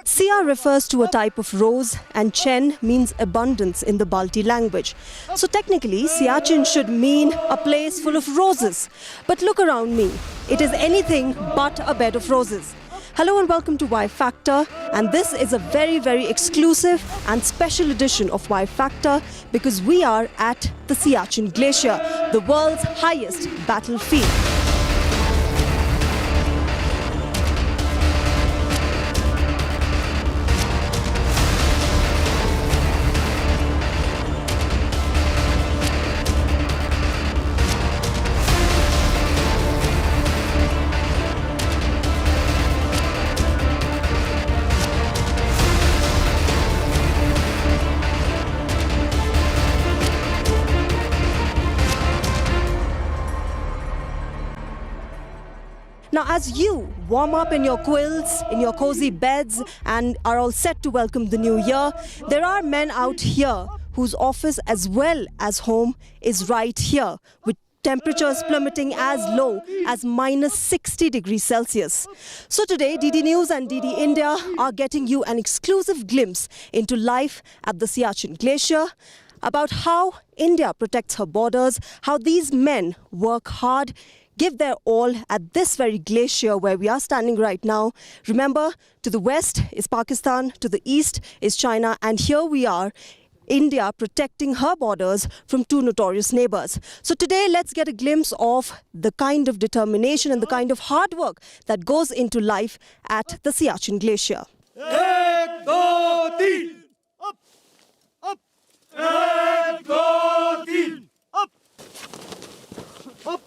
Sia refers to a type of rose and Chen means abundance in the Balti language. So technically, Siachen should mean a place full of roses. But look around me. It is anything but a bed of roses. Hello and welcome to Y Factor, and this is a very, very exclusive and special edition of Y Factor because we are at the Siachen Glacier, the world's highest battlefield. Now, as you warm up in your quilts, in your cozy beds, and are all set to welcome the new year, there are men out here whose office as well as home is right here, with temperatures plummeting as low as -60 degrees Celsius. So today, DD News and DD India are getting you an exclusive glimpse into life at the Siachen Glacier, about how India protects her borders, how these men work hard, give their all at this very glacier where we are standing right now. Remember, to the west is Pakistan, to the east is China, and here we are, India protecting her borders from two notorious neighbors. So today, let's get a glimpse of the kind of determination and the kind of hard work that goes into life at the Siachen Glacier. एक, दो, तीन, up, up. एक, दो, तीन, up, up.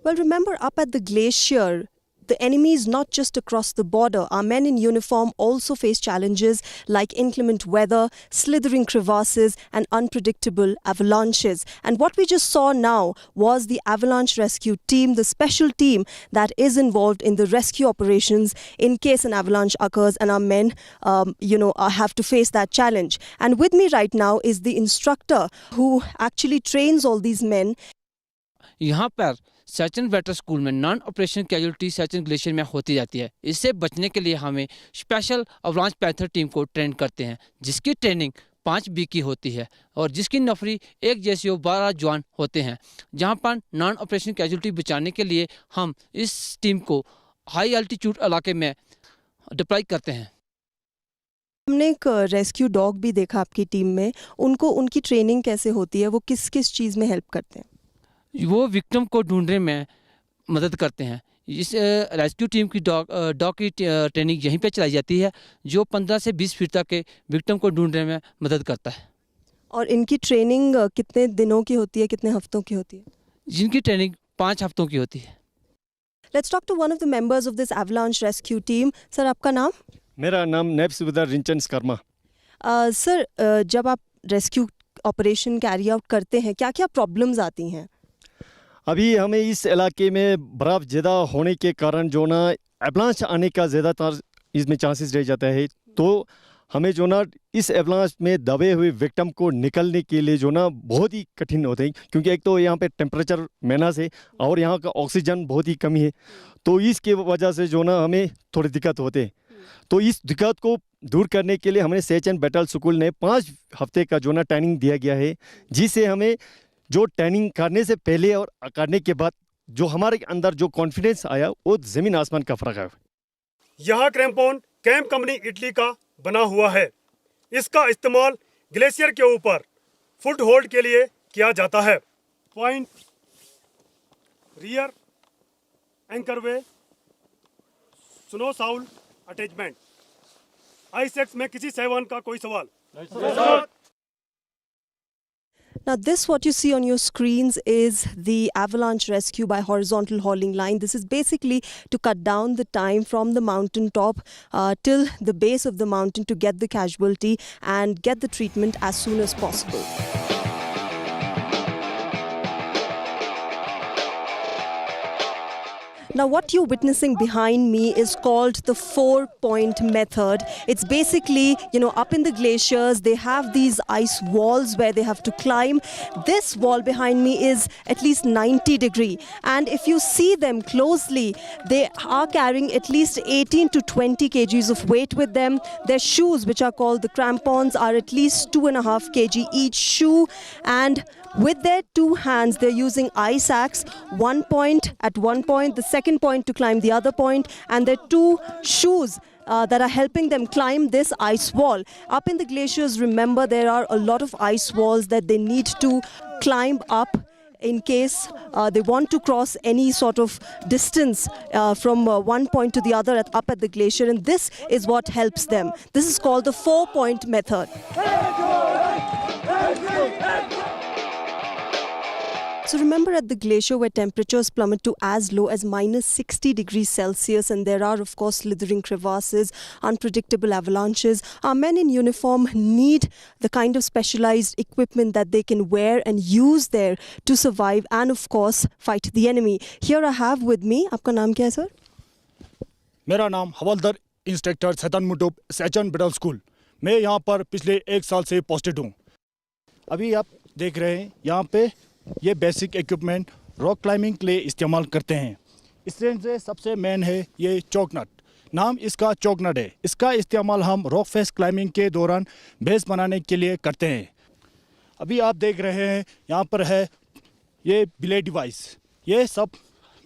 Well, remember, up at the glacier, the enemy is not just across the border. Our men in uniform also face challenges like inclement weather, slithering crevasses, and unpredictable avalanches. And what we just saw now was the avalanche rescue team, the special team that is involved in the rescue operations in case an avalanche occurs and our men, have to face that challenge. And with me right now is the instructor who actually trains all these men. यहाँ पर Siachen waiter school में non operation casualty Siachen glacier में होती जाती है। इससे बचने के लिए हमें स्पेशल अवलांच पैंथर टीम को ट्रेन करते हैं, जिसकी ट्रेनिंग 5 वीक की होती है और जिसकी नफरी 1 जेसीओ 12 जवान होते हैं। जहां पर नॉन ऑपरेशन कैजुअलिटी बचाने के लिए हम इस टीम को हाई एल्टीट्यूड इलाके में डिप्लॉय करते हैं। हमने एक रेस्क्यू डॉग भी देखा आपकी टीम में। उनकी ट्रेनिंग कैसे होती है? वो किस किस चीज़ में हेल्प करते हैं? वो विक्टिम को ढूंढने में मदद करते हैं। इस रेस्क्यू टीम की डॉग की ट्रेनिंग यहीं पे चलाई जाती है, जो 15 से 20 फीट तक के विक्टिम को ढूंढने में मदद करता है। और इनकी ट्रेनिंग कितने दिनों की होती है, कितने हफ्तों की होती है? जिनकी ट्रेनिंग 5 हफ्तों की होती है। Let's talk to one of the members of this avalanche rescue team. Sir, आपका नाम? मेरा नाम नैब सूबेदार रिंचन कर्मा। सर, जब आप रेस्क्यू ऑपरेशन कैरी आउट करते हैं, क्या क्या प्रॉब्लम्स आती हैं? अभी हमें इस इलाके में बर्फ़ ज़्यादा होने के कारण जो ना एवलांच आने का ज़्यादातर इसमें चांसेस रह जाता है। तो हमें जो ना इस एवलांच में दबे हुए विक्टिम को निकलने के लिए जो ना बहुत ही कठिन होते हैं, क्योंकि एक तो यहाँ पे टेम्परेचर माइनस है और यहाँ का ऑक्सीजन बहुत ही कमी है। तो इसके वजह से जो ना हमें थोड़ी दिक्कत होते हैं। तो इस दिक्कत को दूर करने के लिए हमें सियाचिन बैटल स्कूल ने 5 हफ्ते का जो ना ट्रेनिंग दिया गया है, जिससे हमें जो ट्रेनिंग करने से पहले और करने के बाद जो हमारे अंदर जो कॉन्फिडेंस आया, वो ज़मीन आसमान का फ़र्क है। यह क्रैम्पोन कैम्प कंपनी इटली का बना हुआ है। इसका इस्तेमाल ग्लेशियर के ऊपर फुट होल्ड के लिए किया जाता है। पॉइंट, रियर, एंकर वे, स्नो साउल अटैचमेंट। आईसेक्स में किसी सेवन का कोई सवाल? Now this, what you see on your screens, is the avalanche rescue by horizontal hauling line. This is basically to cut down the time from the mountain top till the base of the mountain to get the casualty and get the treatment as soon as possible. Now, what you're witnessing behind me is called the 4-point method. It's basically, up in the glaciers, they have these ice walls where they have to climb. This wall behind me is at least 90 degree. And if you see them closely, they are carrying at least 18 to 20 kgs of weight with them. Their shoes, which are called the crampons, are at least 2.5 kg each shoe. And with their two hands, they're using ice axe, at one point, the second point to climb the other point, and their two shoes that are helping them climb this ice wall. Up in the glaciers, remember, there are a lot of ice walls that they need to climb up in case they want to cross any sort of distance from one point to the other up at the glacier, and this is what helps them. This is called the 4-point method. So remember, at the glacier where temperatures plummet to as low as minus 60 degrees Celsius, and there are of course slithering crevasses, unpredictable avalanches, our men in uniform need the kind of specialized equipment that they can wear and use there to survive and of course fight the enemy. Here I have with me, आपका नाम क्या है sir? मेरा नाम हवलदार instructor Satan मुटुप सैचन middle school. मैं यहाँ पर पिछले 1 साल से पोस्टेड हूँ। अभी आप देख रहे हैं यहाँ पे ये बेसिक इक्विपमेंट रॉक क्लाइंबिंग के लिए इस्तेमाल करते हैं। इस रेंज से सबसे मेन है ये चौकनट। नाम इसका चौकनट है। इसका इस्तेमाल हम रॉक फेस क्लाइंबिंग के दौरान बेस बनाने के लिए करते हैं। अभी आप देख रहे हैं यहाँ पर है ये बिले डिवाइस। ये सब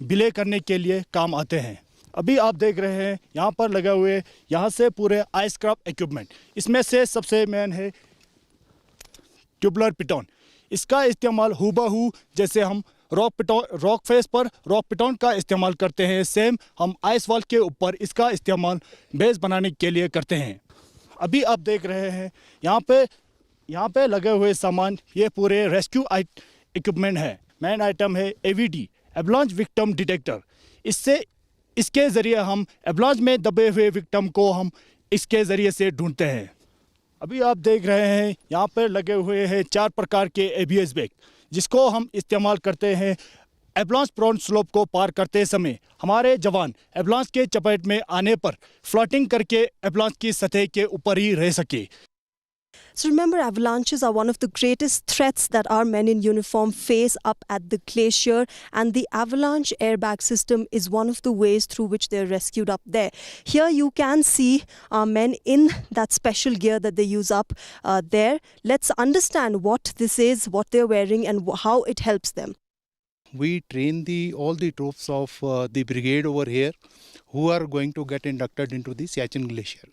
बिले करने के लिए काम आते हैं। अभी आप देख रहे हैं यहाँ पर लगे हुए यहाँ से पूरे आइस क्राफ्ट इक्विपमेंट। इसमें से सबसे मेन है ट्यूबुलर पिटॉन। इसका इस्तेमाल हूबहू जैसे हम रॉक फेस पर रॉक पिटॉन का इस्तेमाल करते हैं, सेम हम आइस वॉल के ऊपर इसका इस्तेमाल बेस बनाने के लिए करते हैं। अभी आप देख रहे हैं यहाँ पे लगे हुए सामान ये पूरे रेस्क्यू इक्विपमेंट है। मेन आइटम है एवीडी, एवलांच विक्टिम डिटेक्टर। इसके ज़रिए हम एवलांच में दबे हुए विक्टिम को हम इसके ज़रिए से ढूंढते हैं। अभी आप देख रहे हैं यहाँ पर लगे हुए हैं 4 प्रकार के ABS बैग, जिसको हम इस्तेमाल करते हैं एवलांच प्रोन स्लोप को पार करते समय। हमारे जवान एवलांच के चपेट में आने पर फ्लोटिंग करके एवलांच की सतह के ऊपर ही रह सके। So remember, avalanches are one of the greatest threats that our men in uniform face up at the glacier, and the avalanche airbag system is one of the ways through which they're rescued up there. Here you can see our men in that special gear that they use up there. Let's understand what this is, what they're wearing, and how it helps them. We train all the troops of the brigade over here who are going to get inducted into the Siachen Glacier.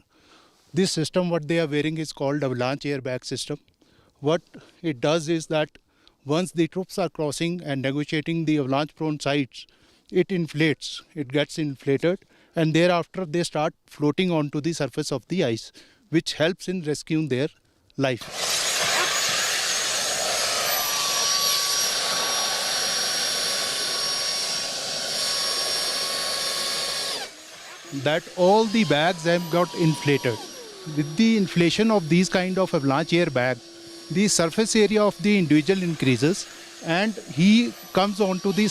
This system, what they are wearing, is called avalanche airbag system. What it does is that once the troops are crossing and negotiating the avalanche prone sites, it inflates, it gets inflated, and thereafter they start floating onto the surface of the ice, which helps in rescuing their life. That all the bags have got inflated. With the inflation of these kind of avalanche airbag, the surface area of the individual increases and he comes onto the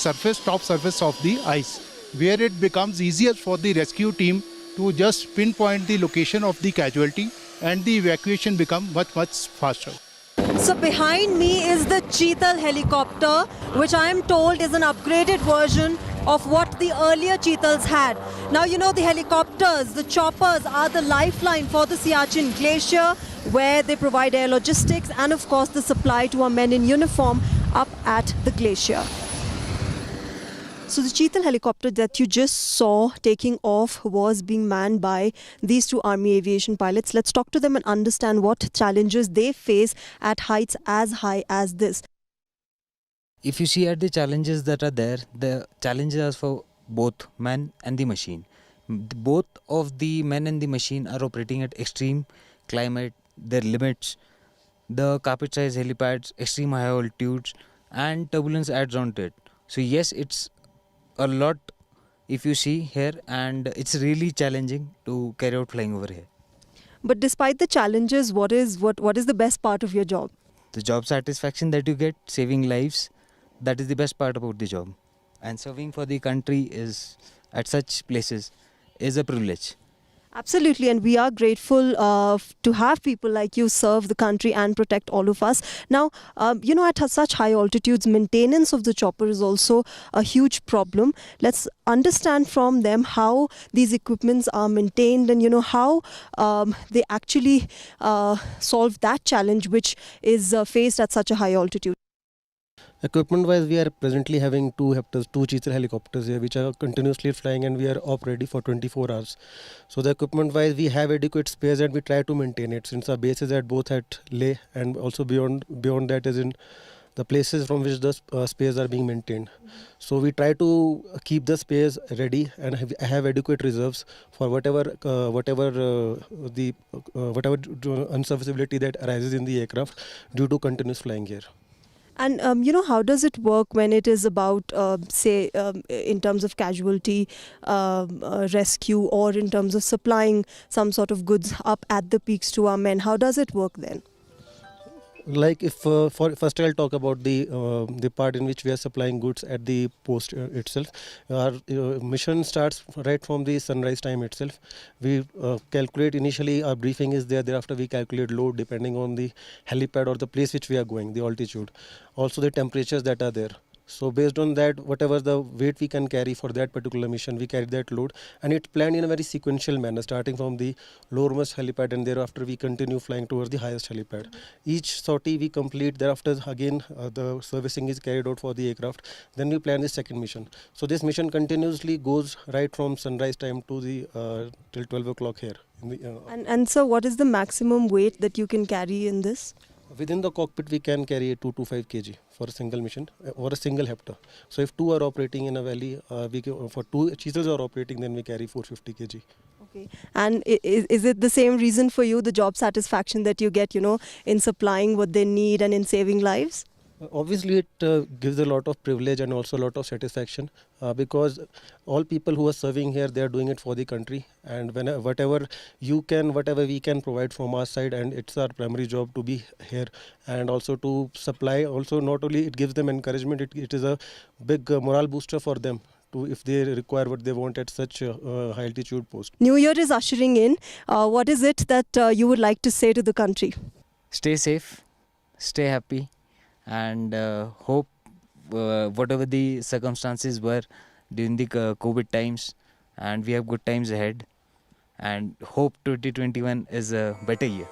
top surface of the ice, where it becomes easier for the rescue team to just pinpoint the location of the casualty and the evacuation becomes much faster. So behind me is the Cheetal helicopter, which I am told is an upgraded version of what the earlier Cheetals had. Now, you know, the helicopters, the choppers are the lifeline for the Siachen Glacier, where they provide air logistics and of course the supply to our men in uniform up at the glacier. So the Cheetal helicopter that you just saw taking off was being manned by these 2 Army aviation pilots. Let's talk to them and understand what challenges they face at heights as high as this. If you see at the challenges that are there, the challenges are for both man and the machine. Both of the men and the machine are operating at extreme climate, their limits, the carpet size helipads, extreme high altitudes, and turbulence adds on to it. So yes, it's a lot if you see here, and it's really challenging to carry out flying over here. But despite the challenges, what is the best part of your job? The job satisfaction that you get, saving lives, that is the best part about the job. And serving for the country is at such places is a privilege. Absolutely, and we are grateful to have people like you serve the country and protect all of us. Now, at such high altitudes, maintenance of the chopper is also a huge problem. Let's understand from them how these equipments are maintained and, how they actually solve that challenge which is faced at such a high altitude. Equipment wise, we are presently having two Cheetal helicopters here which are continuously flying, and we are op ready for 24 hours. So the equipment wise, we have adequate space and we try to maintain it, since our base is at both at Leh and also beyond that is in the places from which the spares are being maintained. So we try to keep the spares ready and have adequate reserves for whatever unserviceability that arises in the aircraft due to continuous flying here. And, how does it work when it is about, in terms of casualty rescue, or in terms of supplying some sort of goods up at the peaks to our men? How does it work then? Like if first I'll talk about the part in which we are supplying goods at the post itself. Our mission starts right from the sunrise time itself. We calculate initially, our briefing is there. Thereafter we calculate load depending on the helipad or the place which we are going, the altitude, also the temperatures that are there. So based on that, whatever the weight we can carry for that particular mission, we carry that load, and it's planned in a very sequential manner, starting from the lowermost helipad, and thereafter we continue flying towards the highest helipad. Each sortie we complete, thereafter again the servicing is carried out for the aircraft. Then we plan the second mission. So this mission continuously goes right from sunrise time to the till 12 o'clock here. And so what is the maximum weight that you can carry in this? Within the cockpit, we can carry a 225 kg for a single mission or a single hepta. So if two are operating in a valley, for two Cheetals are operating, then we carry 450 kg. Okay. And is it the same reason for you, the job satisfaction that you get, in supplying what they need and in saving lives? Obviously, it gives a lot of privilege and also a lot of satisfaction because all people who are serving here, they are doing it for the country, and whatever we can provide from our side, and it's our primary job to be here and also to supply. Also, not only it gives them encouragement, it is a big morale booster for them if they require what they want at such a high altitude post. New Year is ushering in. What is it that you would like to say to the country? Stay safe, stay happy, and hope whatever the circumstances were during the COVID times, and we have good times ahead, and hope 2021 is a better year.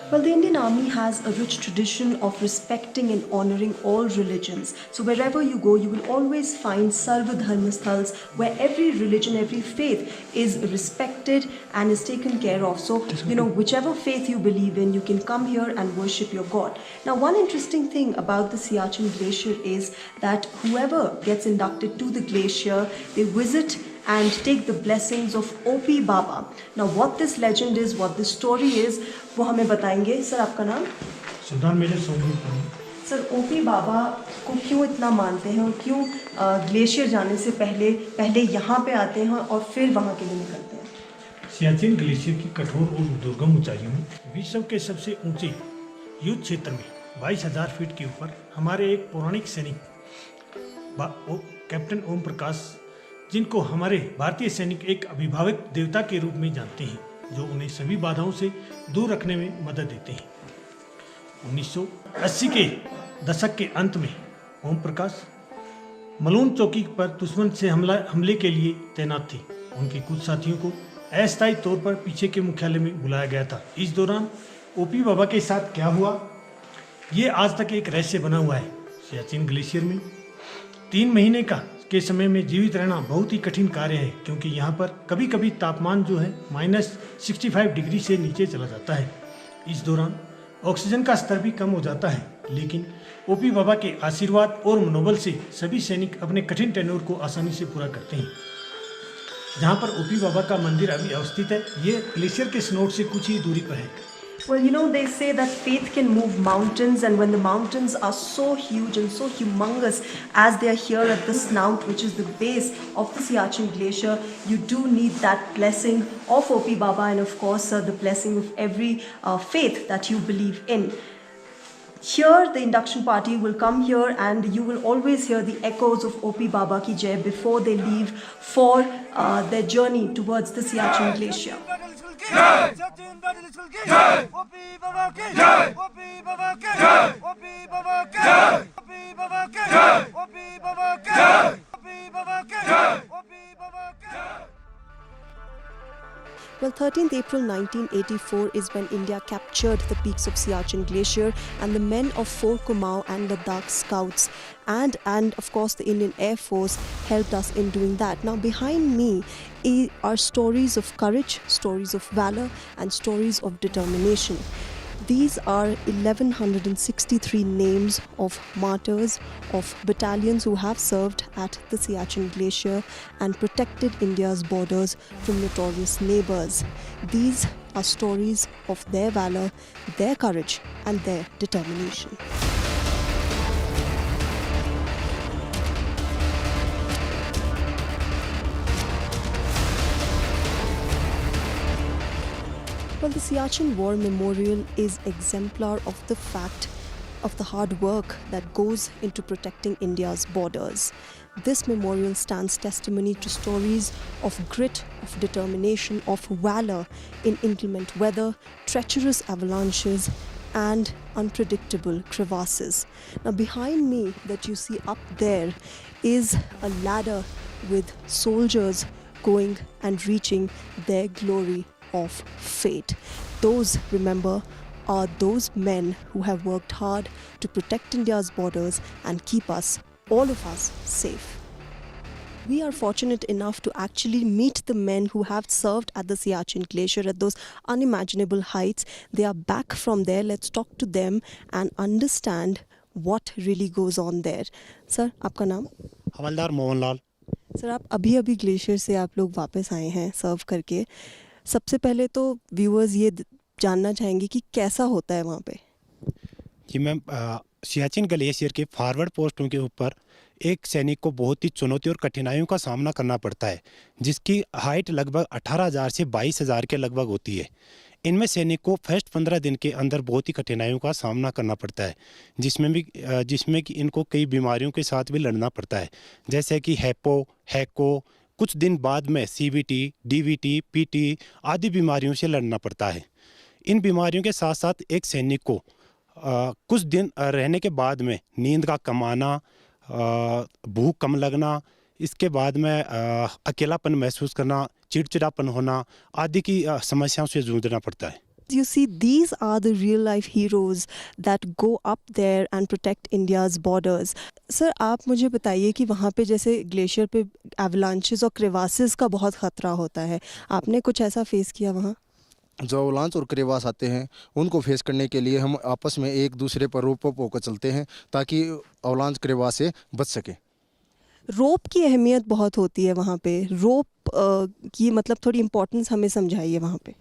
Well, the Indian Army has a rich tradition of respecting and honoring all religions. So wherever you go, you will always find Sarva Dharma Sthals, where every religion, every faith is respected and is taken care of. So, whichever faith you believe in, you can come here and worship your God. Now, one interesting thing about the Siachen Glacier is that whoever gets inducted to the glacier, they visit and take the blessings of O.P. Baba. Now, what this legend is, what this story is, वो हमें बताएंगे. Sir, आपका नाम? Sardar major Somvir Pannu. Sir, O.P. Baba को क्यों इतना मानते हैं और क्यों ग्लेशियर जाने से पहले यहाँ पे आते हैं और फिर वहाँ के लिए निकलते हैं? सियाचिन ग्लेशियर की कठोर और दुर्गम ऊंचाइयों में विश्व के सबसे ऊंचे युद्ध क्षेत्र में 22,000 फीट के ऊपर हमारे एक पौराणिक सैनिक कैप्टन ओम प्रकाश, जिनको हमारे भारतीय सैनिक एक अभिभावक देवता के रूप में जानते हैं, जो उन्हें सभी बाधाओं से दूर रखने में मदद देते हैं. 1980 के दशक के अंत में ओम प्रकाश मलून चौकी पर दुश्मन से हमले के लिए तैनात थे. उनके कुछ साथियों को अस्थायी तौर पर पीछे के मुख्यालय में बुलाया गया था. इस दौरान ओपी बाबा के साथ क्या हुआ, ये आज तक एक रहस्य बना हुआ है. सियाचिन ग्लेशियर में 3 महीने के समय में जीवित रहना बहुत ही कठिन कार्य है, क्योंकि यहाँ पर कभी कभी तापमान जो है -65 डिग्री से नीचे चला जाता है. इस दौरान ऑक्सीजन का स्तर भी कम हो जाता है, लेकिन ओपी बाबा के आशीर्वाद और मनोबल से सभी सैनिक अपने कठिन टेन्योर को आसानी से पूरा करते हैं. जहाँ पर ओपी बाबा का मंदिर अभी अवस्थित है, ये ग्लेशियर के स्नोट से कुछ ही दूरी पर है. Well, they say that faith can move mountains, and when the mountains are so huge and so humongous as they are here at the snout, which is the base of the Siachen Glacier, you do need that blessing of O.P. Baba and of course the blessing of every faith that you believe in. Here, the induction party will come here, and you will always hear the echoes of O.P. Baba Ki Jai before they leave for their journey towards the Siachen Glacier. Well, 13th April 1984 is when India captured the peaks of Siachen Glacier, and the men of 4 Kumaon and Ladakh Scouts and of course the Indian Air Force helped us in doing that. Now behind me are stories of courage, stories of valor and stories of determination. These are 1163 names of martyrs, of battalions who have served at the Siachen Glacier and protected India's borders from notorious neighbors. These are stories of their valor, their courage and their determination. Well, the Siachen War Memorial is exemplar of the fact of the hard work that goes into protecting India's borders. This memorial stands testimony to stories of grit, of determination, of valor in inclement weather, treacherous avalanches, and unpredictable crevasses. Now, behind me that you see up there is a ladder with soldiers going and reaching their glory of fate. Those, remember, are those men who have worked hard to protect India's borders and keep us, all of us, safe. We are fortunate enough to actually meet the men who have served at the Siachen Glacier at those unimaginable heights. They are back from there. Let's talk to them and understand what really goes on there. Sir, आपका नाम? हवलदार Mohanlal. Sir, आप अभी glacier से आप लोग वापस आए हैं सर्व करके। सबसे पहले तो व्यूअर्स ये जानना चाहेंगे कि कैसा होता है वहाँ पे। जी मैम, सियाचिन ग्लेशियर के फॉरवर्ड पोस्टों के ऊपर एक सैनिक को बहुत ही चुनौती और कठिनाइयों का सामना करना पड़ता है, जिसकी हाइट लगभग 18,000 से 22,000 के लगभग होती है। इनमें सैनिक को फर्स्ट 15 दिन के अंदर बहुत ही कठिनाइयों का सामना करना पड़ता है, जिसमें कि इनको कई बीमारियों के साथ भी लड़ना पड़ता है, जैसे कि हैको। कुछ दिन बाद में CVT, DVT, PT आदि बीमारियों से लड़ना पड़ता है। इन बीमारियों के साथ साथ एक सैनिक को कुछ दिन रहने के बाद में नींद का कम आना, भूख कम लगना, इसके बाद में अकेलापन महसूस करना, चिड़चिड़ापन होना आदि की समस्याओं से जूझना पड़ता है। You see, these are the real life heroes that go up there and protect India's borders. Sir, आप मुझे बताइए कि वहाँ पे जैसे ग्लेशियर पे एवलांचेस और क्रेवासेस का बहुत ख़तरा होता है, आपने कुछ ऐसा फेस किया वहाँ? जो अवलांच और क्रेवास आते हैं उनको फेस करने के लिए हम आपस में एक दूसरे पर रोप होकर चलते हैं ताकि अवलांच क्रेवास से बच सके। रोप की अहमियत बहुत होती है वहाँ पे। रोप की मतलब थोड़ी इम्पोर्टेंस हमें समझाइए वहाँ पे।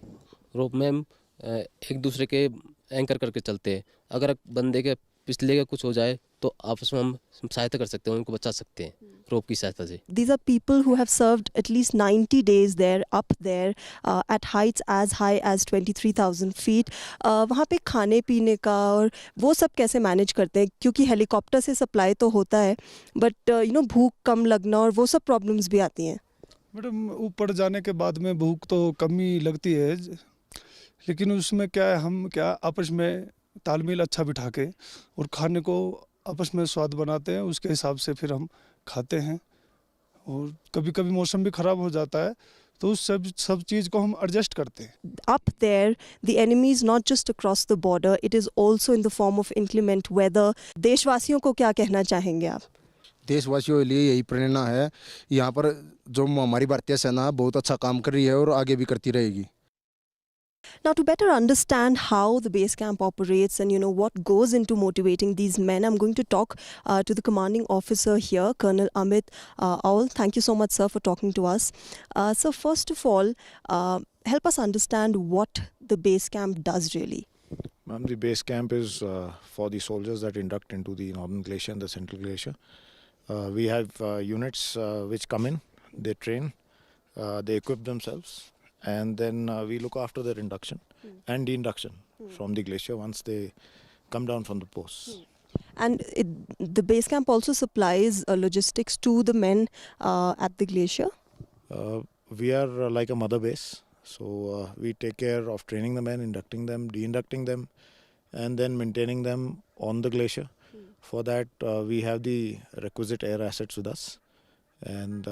रोप में हम एक दूसरे के एंकर करके चलते हैं। अगर बंदे के पिछले का कुछ हो जाए तो आपस में हम सहायता कर सकते हैं, उनको बचा सकते हैं रोप की सहायता से। These are people who have served at least 90 days there, up there, at heights as high as 23,000 feet. वहाँ पे खाने पीने का और वो सब कैसे मैनेज करते हैं, क्योंकि हेलीकॉप्टर से सप्लाई तो होता है, बट भूख कम लगना और वो सब प्रॉब्लम्स भी आती हैं। मैडम, ऊपर जाने के बाद में भूख तो कम ही लगती है, लेकिन उसमें क्या है, हम आपस में तालमेल अच्छा बिठा के और खाने को आपस में स्वाद बनाते हैं, उसके हिसाब से फिर हम खाते हैं। और कभी कभी मौसम भी ख़राब हो जाता है तो उस सब चीज़ को हम एडजस्ट करते हैं। Up there, the enemy is not just across the border, it is also in the form of inclement weather. देशवासियों को क्या कहना चाहेंगे आप? देशवासियों के लिए यही प्रेरणा है, यहाँ पर जो हमारी भारतीय सेना बहुत अच्छा काम कर रही है और आगे भी करती रहेगी। Now, to better understand how the base camp operates and what goes into motivating these men, I'm going to talk to the commanding officer here, Colonel Amit Aul. Thank you so much, sir, for talking to us. So first of all, help us understand what the base camp does really. Ma'am, the base camp is for the soldiers that induct into the Northern Glacier and the Central Glacier. We have units which come in, they train, they equip themselves, and then we look after their induction and de-induction from the glacier once they come down from the posts. And the base camp also supplies logistics to the men at the glacier. We are like a mother base, so we take care of training the men, inducting them, de-inducting them, and then maintaining them on the glacier. For that, we have the requisite air assets with us, and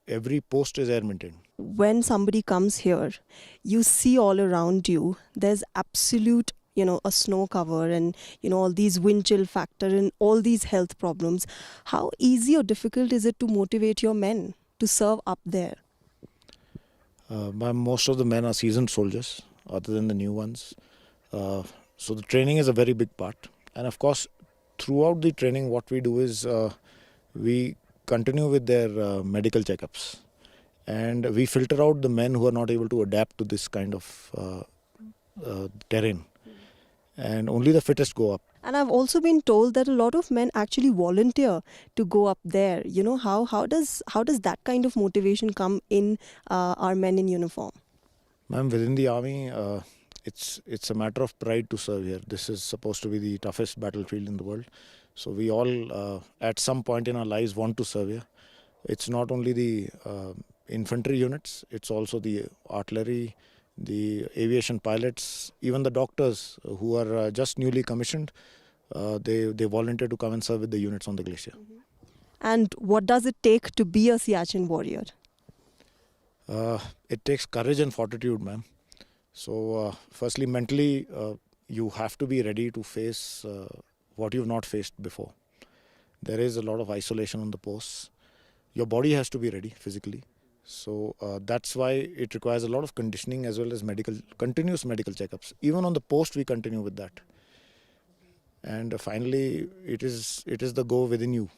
every post is air maintained. When somebody comes here, you see all around you, there's absolute, a snow cover and, all these wind chill factor and all these health problems. How easy or difficult is it to motivate your men to serve up there? Most of the men are seasoned soldiers, other than the new ones. So the training is a very big part. And of course, throughout the training, what we do is we continue with their medical checkups. And we filter out the men who are not able to adapt to this kind of terrain. And only the fittest go up. And I've also been told that a lot of men actually volunteer to go up there. How does that kind of motivation come in our men in uniform? Ma'am, within the army, it's a matter of pride to serve here. This is supposed to be the toughest battlefield in the world. So we all, at some point in our lives, want to serve here. It's not only the infantry units, it's also the artillery, the aviation pilots, even the doctors who are just newly commissioned. They volunteer to come and serve with the units on the glacier. And what does it take to be a Siachen warrior? It takes courage and fortitude, ma'am. So firstly, mentally, you have to be ready to face what you've not faced before. There is a lot of isolation on the posts. Your body has to be ready physically. So that's why it requires a lot of conditioning as well as continuous medical checkups. Even on the post, we continue with that. And finally, it is the go within you,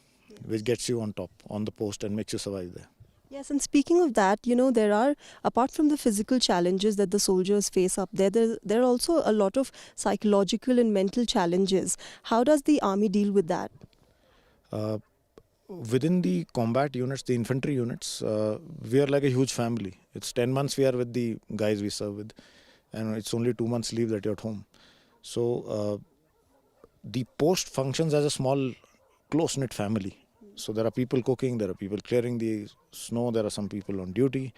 which gets you on top, on the post and makes you survive there. Yes, and speaking of that, there are, apart from the physical challenges that the soldiers face up there are also a lot of psychological and mental challenges. How does the army deal with that? Within the combat units, the infantry units, we are like a huge family. It's 10 months we are with the guys we serve with, and it's only 2 months leave that you're at home. So the post functions as a small, close-knit family. So there are people cooking, there are people clearing the snow, there are some people on duty,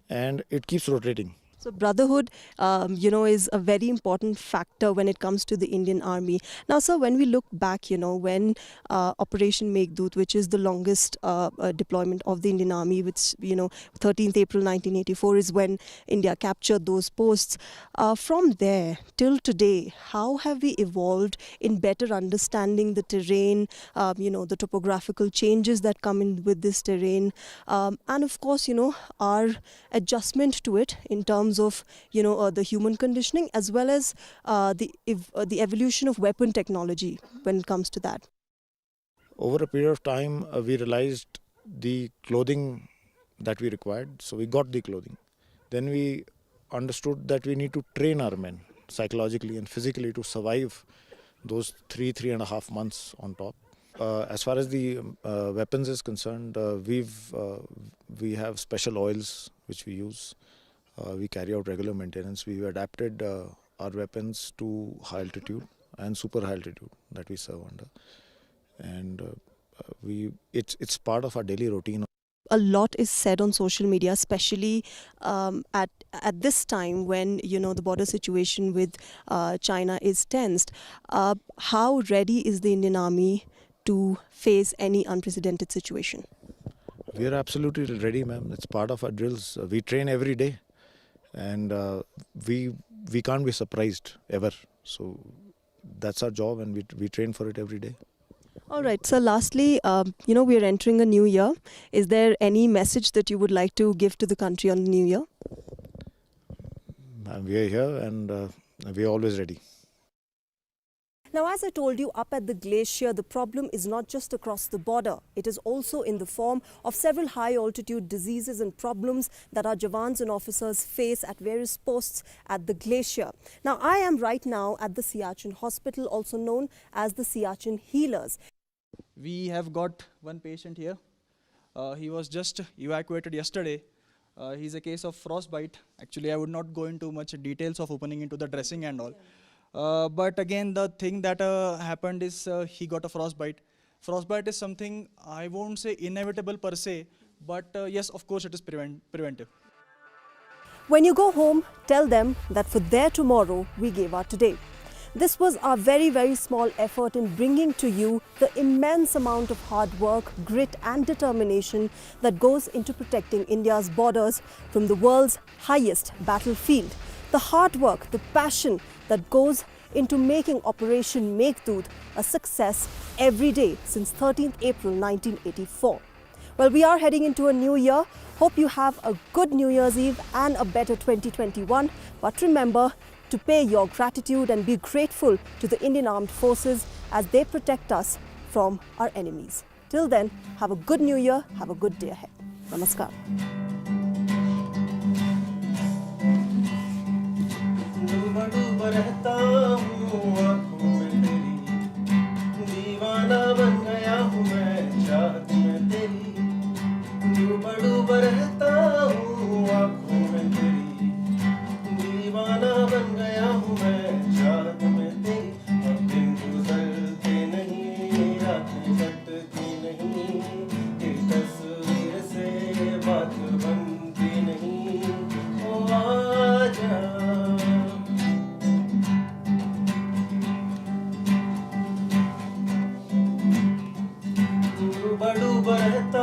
and it keeps rotating. So brotherhood, is a very important factor when it comes to the Indian Army. Now, sir, when we look back, when Operation Meghdoot, which is the longest deployment of the Indian Army, which, 13th April 1984 is when India captured those posts. From there till today, how have we evolved in better understanding the terrain, the topographical changes that come in with this terrain, and of course, our adjustment to it in terms of the human conditioning as well as the evolution of weapon technology when it comes to that? Over a period of time, we realized the clothing that we required, so we got the clothing. Then we understood that we need to train our men psychologically and physically to survive those 3.5 months on top. As far as the weapons is concerned, we have special oils which we use. We carry out regular maintenance. We've adapted our weapons to high altitude and super high altitude that we serve under, and it's part of our daily routine. A lot is said on social media, especially at this time when the border situation with China is tensed. How ready is the Indian Army to face any unprecedented situation? We are absolutely ready, ma'am. It's part of our drills. We train every day. And we can't be surprised ever. So that's our job, and we train for it every day. All right. So lastly, we are entering a new year. Is there any message that you would like to give to the country on the new year? We are here, and we are always ready. Now, as I told you, up at the glacier, the problem is not just across the border. It is also in the form of several high-altitude diseases and problems that our Jawans and officers face at various posts at the glacier. Now, I am right now at the Siachen Hospital, also known as the Siachen Healers. We have got one patient here. He was just evacuated yesterday. He's a case of frostbite. Actually, I would not go into much details of opening into the dressing and all. But again, the thing that happened is he got a frostbite. Frostbite is something I won't say inevitable per se, but yes, of course, it is preventive. When you go home, tell them that for their tomorrow, we gave our today. This was our very, very small effort in bringing to you the immense amount of hard work, grit and determination that goes into protecting India's borders from the world's highest battlefield. The hard work, the passion that goes into making Operation Meghdoot a success every day since 13th April 1984. Well, we are heading into a new year. Hope you have a good New Year's Eve and a better 2021. But remember to pay your gratitude and be grateful to the Indian Armed Forces as they protect us from our enemies. Till then, have a good New Year, have a good day ahead. Namaskar. दीवाना बन गया हूँ मैं चाहत में तेरी, डूबा रहता हूँ आँखों में तेरी, दीवाना बन गया हूँ मैं चाहत में तेरी। अब दिन गुजरते नहीं, रातें कटती नहीं, तेरी तस्वीर से बात बनती नहीं। ओ आजा डूबा रहता